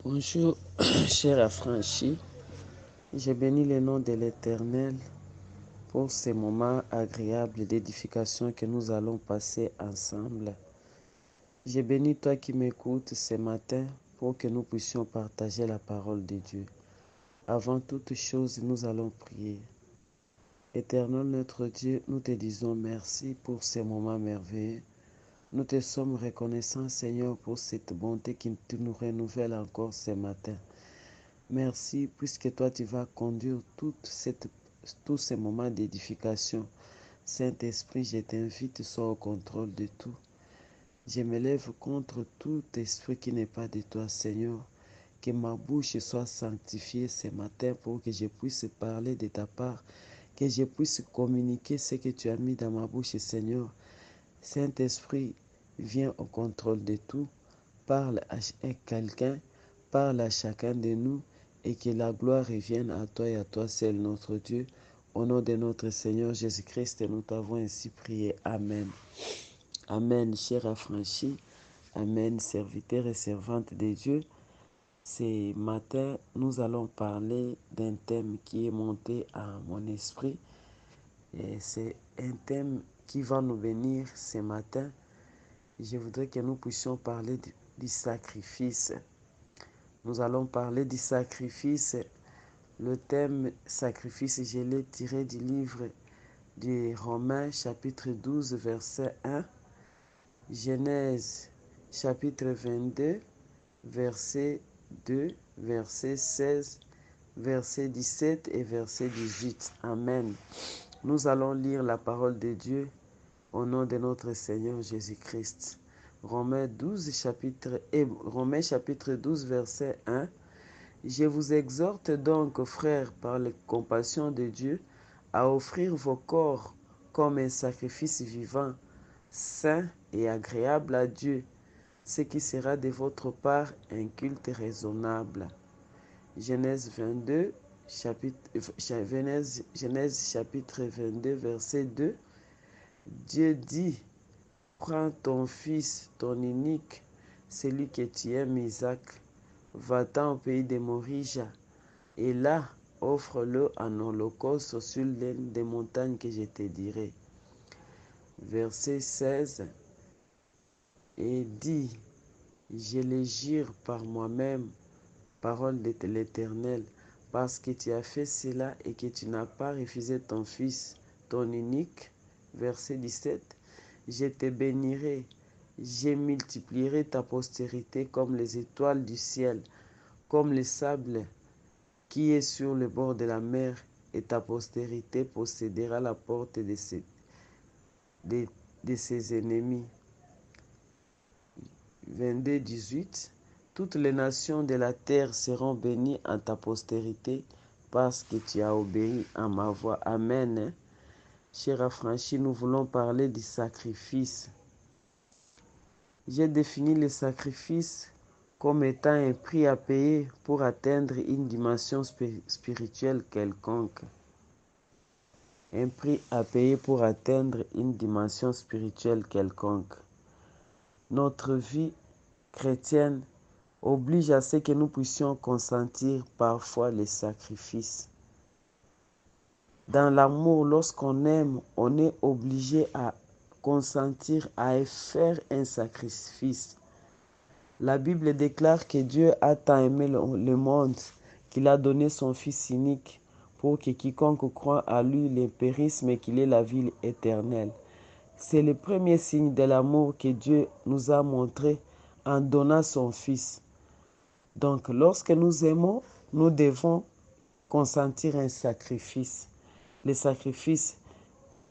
Bonjour, cher affranchi. Je bénis le nom de l'Éternel pour ces moments agréables d'édification que nous allons passer ensemble. Je bénis toi qui m'écoutes ce matin pour que nous puissions partager la parole de Dieu. Avant toute chose, nous allons prier. Éternel notre Dieu, nous te disons merci pour ces moments merveilleux. Nous te sommes reconnaissants, Seigneur, pour cette bonté qui nous renouvelle encore ce matin. Merci, puisque toi, tu vas conduire tous ces moments d'édification. Saint-Esprit, je t'invite, sois au contrôle de tout. Je me lève contre tout esprit qui n'est pas de toi, Seigneur. Que ma bouche soit sanctifiée ce matin pour que je puisse parler de ta part, que je puisse communiquer ce que tu as mis dans ma bouche, Seigneur. Saint-Esprit, viens au contrôle de tout. Parle à quelqu'un, parle à chacun de nous et que la gloire revienne à toi et à toi seul, notre Dieu. Au nom de notre Seigneur Jésus-Christ, nous t'avons ainsi prié. Amen. Amen, cher affranchi. Amen, serviteur et servante de Dieu. Ce matin, nous allons parler d'un thème qui est monté à mon esprit. Et c'est un thème qui va nous venir ce matin. Je voudrais que nous puissions parler du sacrifice. Nous allons parler du sacrifice. Le thème sacrifice, je l'ai tiré du livre de Romains chapitre 12 verset 1, Genèse chapitre 22 verset 2, verset 16, verset 17 et verset 18. Amen. Nous allons lire la parole de Dieu au nom de notre Seigneur Jésus-Christ. Romains chapitre 12 verset 1. Je vous exhorte donc, frères, par les compassions de Dieu, à offrir vos corps comme un sacrifice vivant, saint et agréable à Dieu, ce qui sera de votre part un culte raisonnable. Genèse chapitre 22, verset 2. Dieu dit, prends ton fils, ton unique, celui que tu aimes, Isaac, va-t'en au pays de Morija, et là, offre-le en holocauste sur l'une des montagnes que je te dirai. Verset 16. Et dit, je le jure par moi-même, parole de l'Éternel, parce que tu as fait cela et que tu n'as pas refusé ton fils, ton unique. Verset 17. Je te bénirai, je multiplierai ta postérité comme les étoiles du ciel, comme le sable qui est sur le bord de la mer, et ta postérité possédera la porte de ses ennemis. 22, 18. Toutes les nations de la terre seront bénies en ta postérité, parce que tu as obéi à ma voix. Amen. Chers affranchis, nous voulons parler du sacrifice. J'ai défini le sacrifice comme étant un prix à payer pour atteindre une dimension spirituelle quelconque. Un prix à payer pour atteindre une dimension spirituelle quelconque. Notre vie chrétienne oblige à ce que nous puissions consentir parfois les sacrifices. Dans l'amour, lorsqu'on aime, on est obligé à consentir à faire un sacrifice. La Bible déclare que Dieu a tant aimé le monde qu'il a donné son Fils unique pour que quiconque croit à lui ne périsse mais qu'il ait la vie éternelle. C'est le premier signe de l'amour que Dieu nous a montré en donnant son Fils. Donc, lorsque nous aimons, nous devons consentir un sacrifice. Le sacrifice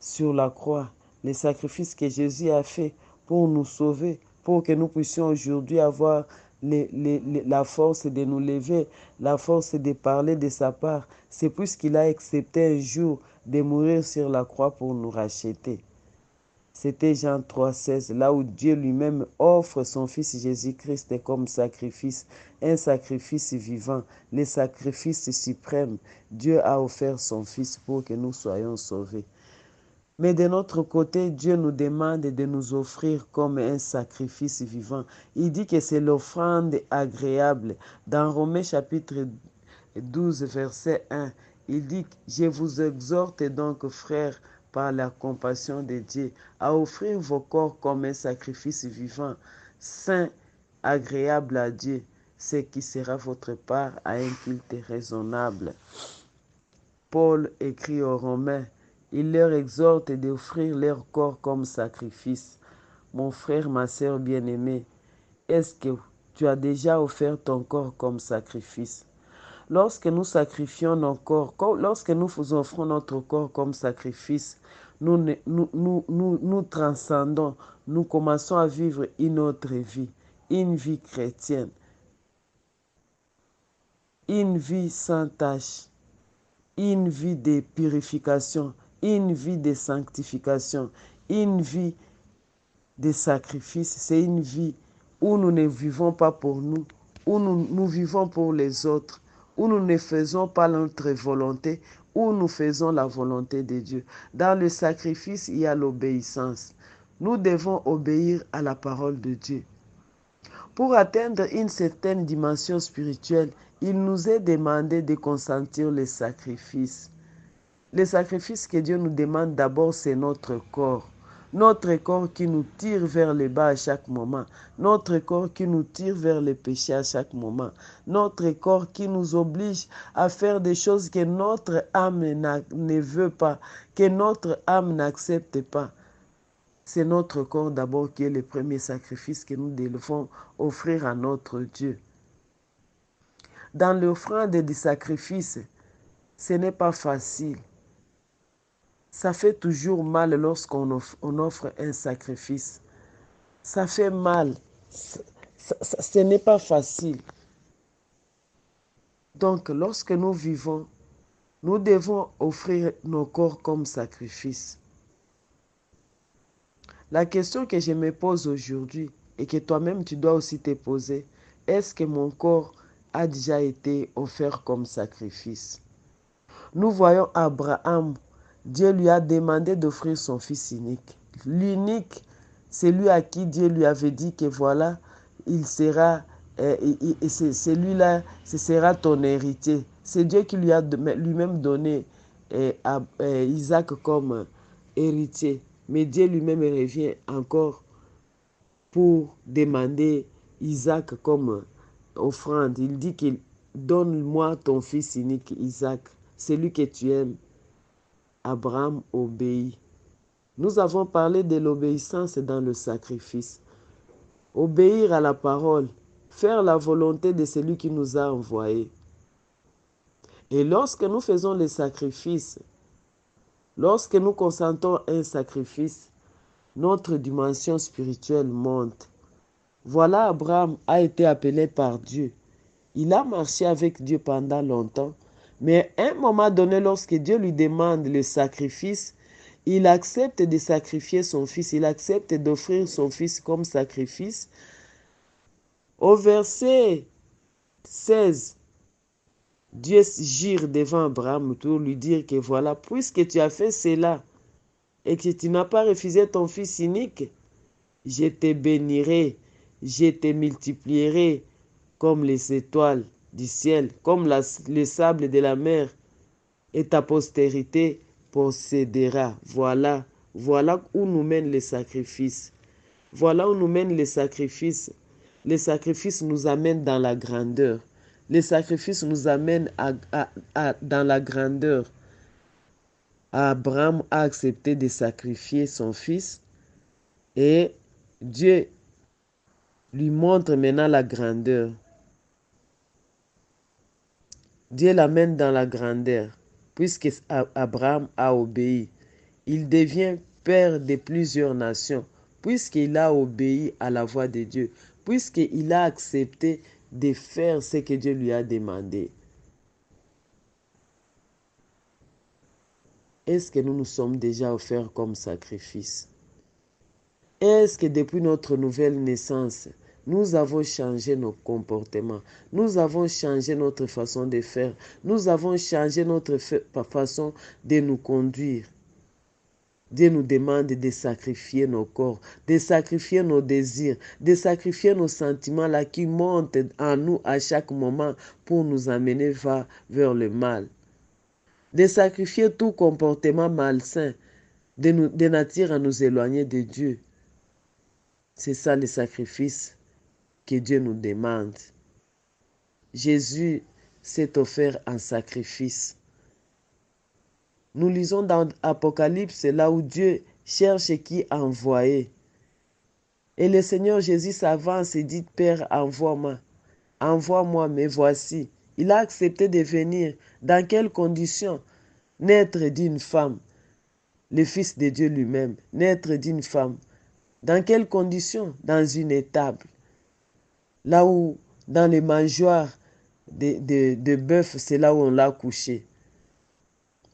sur la croix, le sacrifice que Jésus a fait pour nous sauver, pour que nous puissions aujourd'hui avoir la force de nous lever, la force de parler de sa part. C'est puisqu'il a accepté un jour de mourir sur la croix pour nous racheter. C'était Jean 3,16, là où Dieu lui-même offre son Fils Jésus-Christ comme sacrifice, un sacrifice vivant, le sacrifice suprême. Dieu a offert son Fils pour que nous soyons sauvés. Mais de notre côté, Dieu nous demande de nous offrir comme un sacrifice vivant. Il dit que c'est l'offrande agréable. Dans Romains chapitre 12, verset 1, il dit, je vous exhorte donc, frères, par la compassion de Dieu, à offrir vos corps comme un sacrifice vivant, saint, agréable à Dieu, ce qui sera votre part à un culte raisonnable. Paul écrit aux Romains, il leur exhorte d'offrir leur corps comme sacrifice. Mon frère, ma sœur bien-aimée, est-ce que tu as déjà offert ton corps comme sacrifice? Lorsque nous sacrifions nos corps, lorsque nous offrons notre corps comme sacrifice, nous transcendons, nous commençons à vivre une autre vie, une vie chrétienne, une vie sans tache, une vie de purification, une vie de sanctification, une vie de sacrifice. C'est une vie où nous ne vivons pas pour nous, où nous vivons pour les autres, où nous ne faisons pas notre volonté, où nous faisons la volonté de Dieu. Dans le sacrifice, il y a l'obéissance. Nous devons obéir à la parole de Dieu. Pour atteindre une certaine dimension spirituelle, il nous est demandé de consentir les sacrifices. Les sacrifices que Dieu nous demande d'abord, c'est notre corps. Notre corps qui nous tire vers le bas à chaque moment. Notre corps qui nous tire vers le péché à chaque moment. Notre corps qui nous oblige à faire des choses que notre âme ne veut pas, que notre âme n'accepte pas. C'est notre corps d'abord qui est le premier sacrifice que nous devons offrir à notre Dieu. Dans l'offrande du sacrifice, ce n'est pas facile. Ça fait toujours mal lorsqu'on offre un sacrifice. Ça fait mal. Ce n'est pas facile. Donc, lorsque nous vivons, nous devons offrir nos corps comme sacrifice. La question que je me pose aujourd'hui et que toi-même tu dois aussi te poser, est-ce que mon corps a déjà été offert comme sacrifice? Nous voyons Abraham, Dieu lui a demandé d'offrir son fils unique. L'unique, c'est lui à qui Dieu lui avait dit que voilà, il sera, celui-là, ce sera ton héritier. C'est Dieu qui lui a lui-même donné Isaac comme héritier. Mais Dieu lui-même revient encore pour demander Isaac comme offrande. Il dit qu'il donne-moi ton fils unique, Isaac, celui que tu aimes. Abraham obéit. Nous avons parlé de l'obéissance dans le sacrifice. Obéir à la parole, faire la volonté de celui qui nous a envoyés. Et lorsque nous faisons les sacrifices, lorsque nous consentons un sacrifice, notre dimension spirituelle monte. Voilà, Abraham a été appelé par Dieu. Il a marché avec Dieu pendant longtemps, mais à un moment donné, lorsque Dieu lui demande le sacrifice, il accepte de sacrifier son fils, il accepte d'offrir son fils comme sacrifice. Au verset 16, Dieu gire devant Abraham pour lui dire que voilà, puisque tu as fait cela et que tu n'as pas refusé ton fils unique, je te bénirai, je te multiplierai comme les étoiles du ciel, comme le sable de la mer, et ta postérité possédera. Voilà, voilà où nous mènent les sacrifices. Voilà où nous mènent les sacrifices. Les sacrifices nous amènent dans la grandeur. Les sacrifices nous amènent dans la grandeur. Abraham a accepté de sacrifier son fils et Dieu lui montre maintenant la grandeur. Dieu l'amène dans la grandeur, puisque Abraham a obéi. Il devient père de plusieurs nations, puisqu'il a obéi à la voix de Dieu, puisqu'il a accepté de faire ce que Dieu lui a demandé. Est-ce que nous nous sommes déjà offerts comme sacrifice? Est-ce que depuis notre nouvelle naissance, nous avons changé nos comportements, nous avons changé notre façon de faire, nous avons changé notre façon de nous conduire? Dieu nous demande de sacrifier nos corps, de sacrifier nos désirs, de sacrifier nos sentiments là qui montent en nous à chaque moment pour nous amener vers le mal. De sacrifier tout comportement malsain, de nature à nous éloigner de Dieu. C'est ça le sacrifice que Dieu nous demande. Jésus s'est offert en sacrifice. Nous lisons dans Apocalypse, là où Dieu cherche qui envoyer. Et le Seigneur Jésus s'avance et dit, Père, envoie-moi. Envoie-moi, me voici. Il a accepté de venir. Dans quelles conditions? Naître d'une femme. Le Fils de Dieu lui-même. Naître d'une femme. Dans quelles conditions? Dans une étable. Là où, dans les mangeoires de bœuf, c'est là où on l'a couché.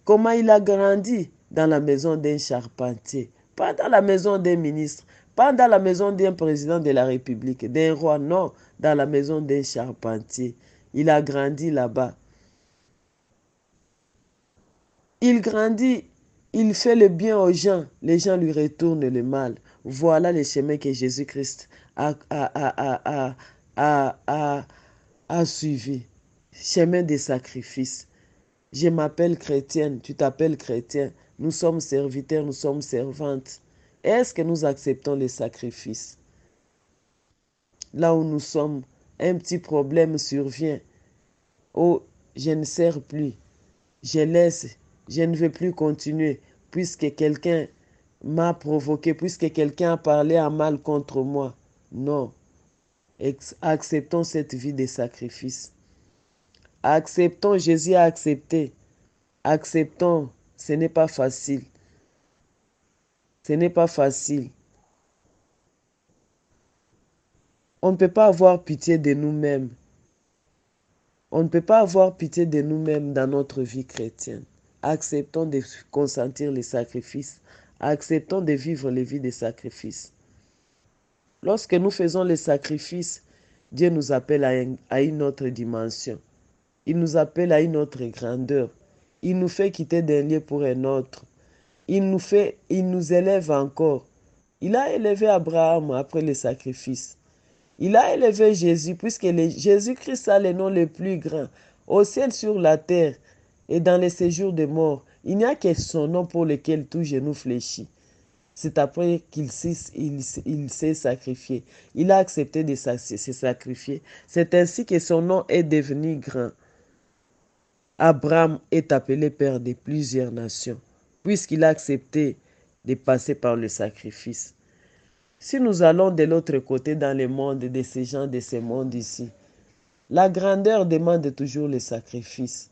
Comment il a grandi? Dans la maison d'un charpentier. Pas dans la maison d'un ministre. Pas dans la maison d'un président de la République, d'un roi, non. Dans la maison d'un charpentier. Il a grandi là-bas. Il grandit, il fait le bien aux gens. Les gens lui retournent le mal. Voilà le chemin que Jésus-Christ a suivi. Chemin des sacrifices. Je m'appelle chrétienne, tu t'appelles chrétien. Nous sommes serviteurs, nous sommes servantes. Est-ce que nous acceptons les sacrifices? Là où nous sommes, un petit problème survient. Oh, je ne sers plus. Je laisse. Je ne veux plus continuer puisque quelqu'un m'a provoqué, puisque quelqu'un a parlé en mal contre moi. Non. Acceptons cette vie de sacrifice. Acceptons, Jésus a accepté. Acceptons, ce n'est pas facile. Ce n'est pas facile. On ne peut pas avoir pitié de nous-mêmes. On ne peut pas avoir pitié de nous-mêmes dans notre vie chrétienne. Acceptons de consentir les sacrifices. Acceptons de vivre les vies des sacrifices. Lorsque nous faisons les sacrifices, Dieu nous appelle à une autre dimension. Il nous appelle à une autre grandeur. Il nous fait quitter d'un lieu pour un autre. Il nous élève encore. Il a élevé Abraham après les sacrifices. Il a élevé Jésus, puisque Jésus-Christ a le nom le plus grand, au ciel, sur la terre et dans les séjours des morts. Il n'y a que son nom pour lequel tout genou fléchit. C'est après qu'il s'est sacrifié. Il a accepté de se sacrifier. C'est ainsi que son nom est devenu grand. Abraham est appelé père de plusieurs nations, puisqu'il a accepté de passer par le sacrifice. Si nous allons de l'autre côté dans le monde de ces gens de ce monde ici, la grandeur demande toujours le sacrifice.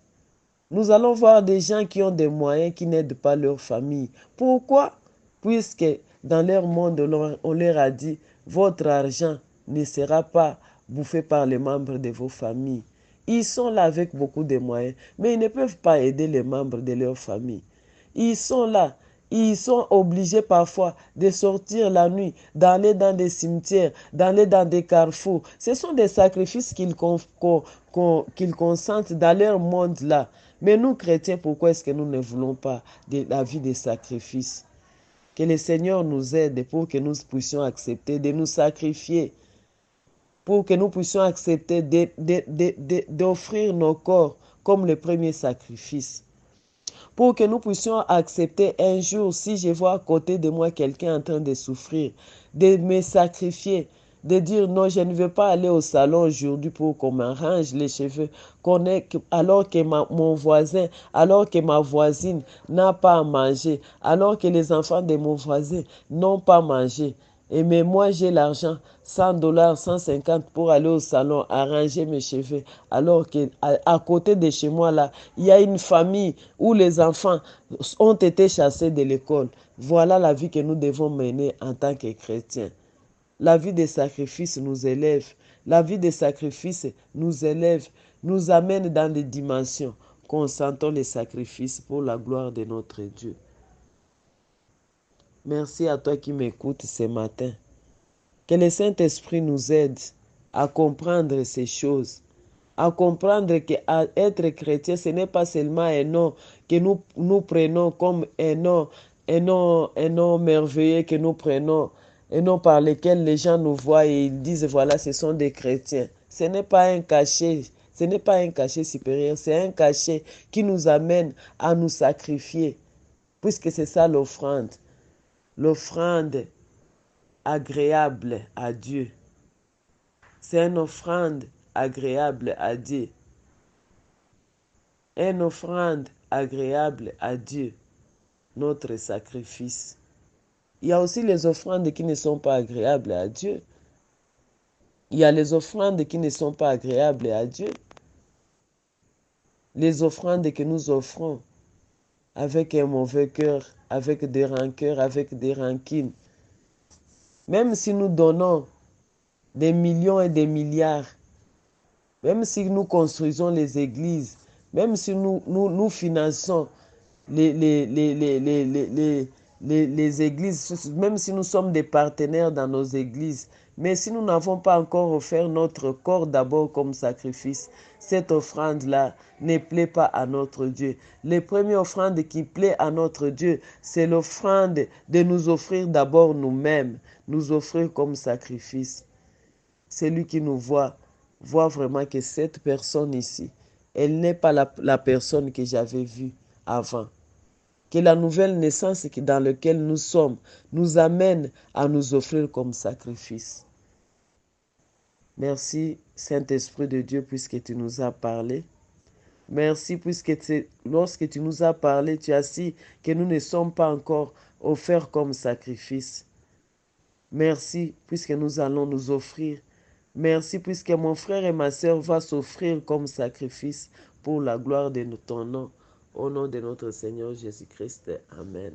Nous allons voir des gens qui ont des moyens qui n'aident pas leur famille. Pourquoi? Puisque dans leur monde, on leur a dit, votre argent ne sera pas bouffé par les membres de vos familles. Ils sont là avec beaucoup de moyens, mais ils ne peuvent pas aider les membres de leur famille. Ils sont là. Ils sont obligés parfois de sortir la nuit, d'aller dans des cimetières, d'aller dans des carrefours. Ce sont des sacrifices qu'ils consentent dans leur monde-là. Mais nous, chrétiens, pourquoi est-ce que nous ne voulons pas de la vie des sacrifices? Que le Seigneur nous aide pour que nous puissions accepter de nous sacrifier, pour que nous puissions accepter d'offrir nos corps comme le premier sacrifice. Pour que nous puissions accepter un jour, si je vois à côté de moi quelqu'un en train de souffrir, de me sacrifier, de dire non, je ne veux pas aller au salon aujourd'hui pour qu'on m'arrange les cheveux, alors que mon voisin, alors que ma voisine n'a pas à manger, alors que les enfants de mon voisin n'ont pas mangé. Et mais moi, j'ai l'argent, $100, 150 pour aller au salon, arranger mes cheveux. Alors qu'à côté de chez moi, là, il y a une famille où les enfants ont été chassés de l'école. Voilà la vie que nous devons mener en tant que chrétiens. La vie des sacrifices nous élève. La vie des sacrifices nous élève, nous amène dans les dimensions. Consentons les sacrifices pour la gloire de notre Dieu. Merci à toi qui m'écoutes ce matin. Que le Saint-Esprit nous aide à comprendre ces choses, à comprendre qu'être chrétien, ce n'est pas seulement un nom que nous prenons comme un nom un nom merveilleux que nous prenons, un nom par lequel les gens nous voient et ils disent, voilà, ce sont des chrétiens. Ce n'est pas un cachet, ce n'est pas un cachet supérieur, c'est un cachet qui nous amène à nous sacrifier, puisque c'est ça l'offrande. L'offrande agréable à Dieu. C'est une offrande agréable à Dieu. Une offrande agréable à Dieu, notre sacrifice. Il y a aussi les offrandes qui ne sont pas agréables à Dieu. Il y a les offrandes qui ne sont pas agréables à Dieu. Les offrandes que nous offrons avec un mauvais cœur, avec des rancœurs, avec des rancines. Même si nous donnons des millions et des milliards, même si nous construisons les églises, même si nous finançons les églises, même si nous sommes des partenaires dans nos églises, mais si nous n'avons pas encore offert notre corps d'abord comme sacrifice, cette offrande-là ne plaît pas à notre Dieu. Les premières offrandes qui plaît à notre Dieu, c'est l'offrande de nous offrir d'abord nous-mêmes, nous offrir comme sacrifice. Celui qui nous voit vraiment que cette personne ici, elle n'est pas la personne que j'avais vue avant. Que la nouvelle naissance dans laquelle nous sommes nous amène à nous offrir comme sacrifice. Merci Saint-Esprit de Dieu puisque tu nous as parlé. Merci puisque lorsque tu nous as parlé, tu as dit que nous ne sommes pas encore offerts comme sacrifice. Merci puisque nous allons nous offrir. Merci puisque mon frère et ma sœur vont s'offrir comme sacrifice pour la gloire de ton nom. Au nom de notre Seigneur Jésus-Christ. Amen.